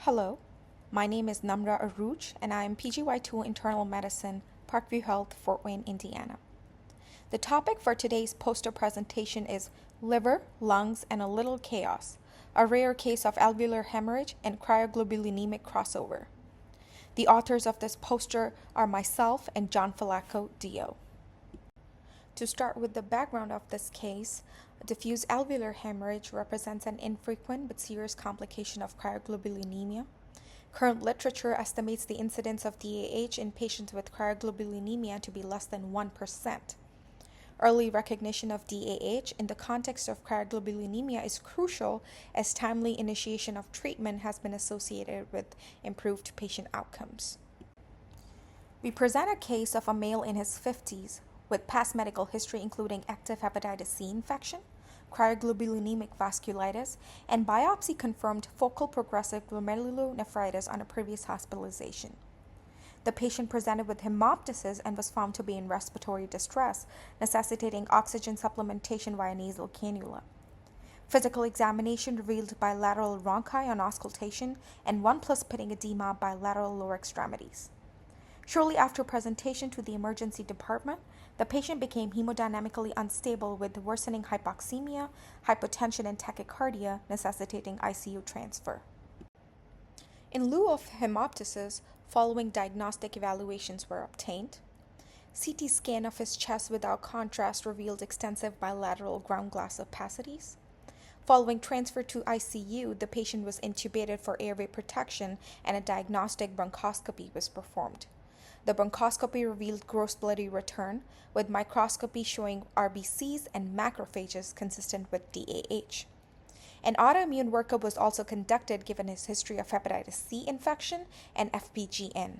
Hello, my name is Namra Aruj and I am PGY2 Internal Medicine, Parkview Health, Fort Wayne, Indiana. The topic for today's poster presentation is Liver, Lungs, and a Little Chaos, a rare case of alveolar hemorrhage and cryoglobulinemic crossover. The authors of this poster are myself and John Falaco, DO. To start with the background of this case, diffuse alveolar hemorrhage represents an infrequent but serious complication of cryoglobulinemia. Current literature estimates the incidence of DAH in patients with cryoglobulinemia to be less than 1%. Early recognition of DAH in the context of cryoglobulinemia is crucial, as timely initiation of treatment has been associated with improved patient outcomes. We present a case of a male in his 50s with past medical history including active hepatitis C infection, cryoglobulinemic vasculitis, and biopsy-confirmed focal progressive glomerulonephritis on a previous hospitalization. The patient presented with hemoptysis and was found to be in respiratory distress, necessitating oxygen supplementation via nasal cannula. Physical examination revealed bilateral rhonchi on auscultation and 1+ pitting edema by lateral lower extremities. Shortly after presentation to the emergency department, the patient became hemodynamically unstable with worsening hypoxemia, hypotension, and tachycardia, necessitating ICU transfer. In lieu of hemoptysis, following diagnostic evaluations were obtained. CT scan of his chest without contrast revealed extensive bilateral ground glass opacities. Following transfer to ICU, the patient was intubated for airway protection and a diagnostic bronchoscopy was performed. The bronchoscopy revealed gross bloody return, with microscopy showing RBCs and macrophages consistent with DAH. An autoimmune workup was also conducted given his history of hepatitis C infection and FPGN.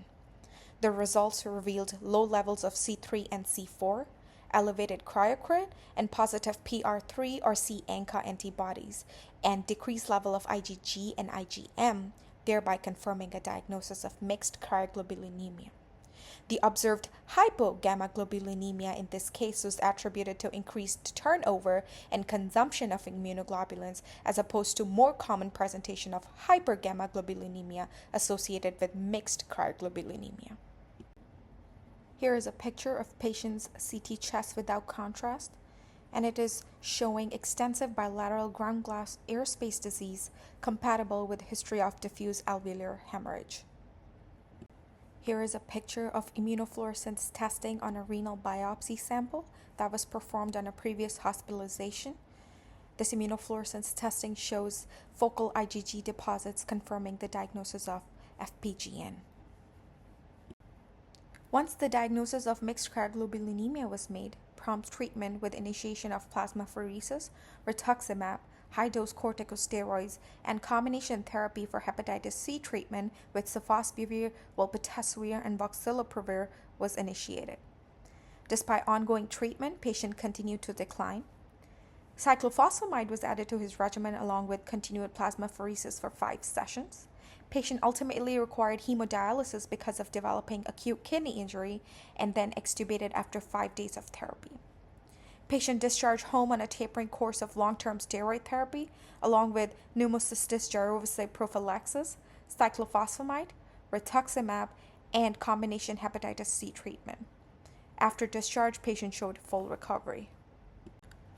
The results revealed low levels of C3 and C4, elevated cryocrit, and positive PR3 or C-ANCA antibodies, and decreased level of IgG and IgM, thereby confirming a diagnosis of mixed cryoglobulinemia. The observed hypogammaglobulinemia in this case was attributed to increased turnover and consumption of immunoglobulins, as opposed to more common presentation of hypergammaglobulinemia associated with mixed cryoglobulinemia. Here is a picture of patient's CT chest without contrast, and it is showing extensive bilateral ground glass airspace disease compatible with history of diffuse alveolar hemorrhage. Here is a picture of immunofluorescence testing on a renal biopsy sample that was performed on a previous hospitalization. This immunofluorescence testing shows focal IgG deposits confirming the diagnosis of FPGN. Once the diagnosis of mixed cryoglobulinemia was made, prompt treatment with initiation of plasmapheresis, rituximab, high-dose corticosteroids, and combination therapy for hepatitis C treatment with sofosbuvir, volpatasvir, and voxiloprevir was initiated. Despite ongoing treatment, patient continued to decline. Cyclophosphamide was added to his regimen along with continued plasmapheresis for 5 sessions. Patient ultimately required hemodialysis because of developing acute kidney injury and then extubated after 5 days of therapy. Patient discharged home on a tapering course of long-term steroid therapy, along with pneumocystis jirovecii prophylaxis, cyclophosphamide, rituximab, and combination hepatitis C treatment. After discharge, patient showed full recovery.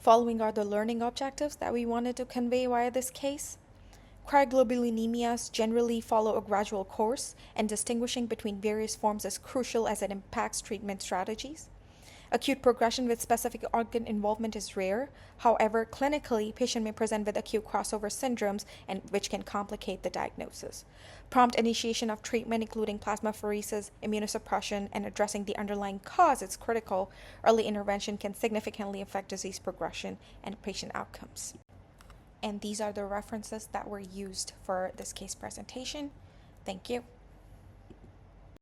Following are the learning objectives that we wanted to convey via this case. Cryoglobulinemias generally follow a gradual course, and distinguishing between various forms is crucial as it impacts treatment strategies. Acute progression with specific organ involvement is rare. However, clinically, patient may present with acute crossover syndromes, which can complicate the diagnosis. Prompt initiation of treatment, including plasmapheresis, immunosuppression, and addressing the underlying cause is critical. Early intervention can significantly affect disease progression and patient outcomes. And these are the references that were used for this case presentation. Thank you.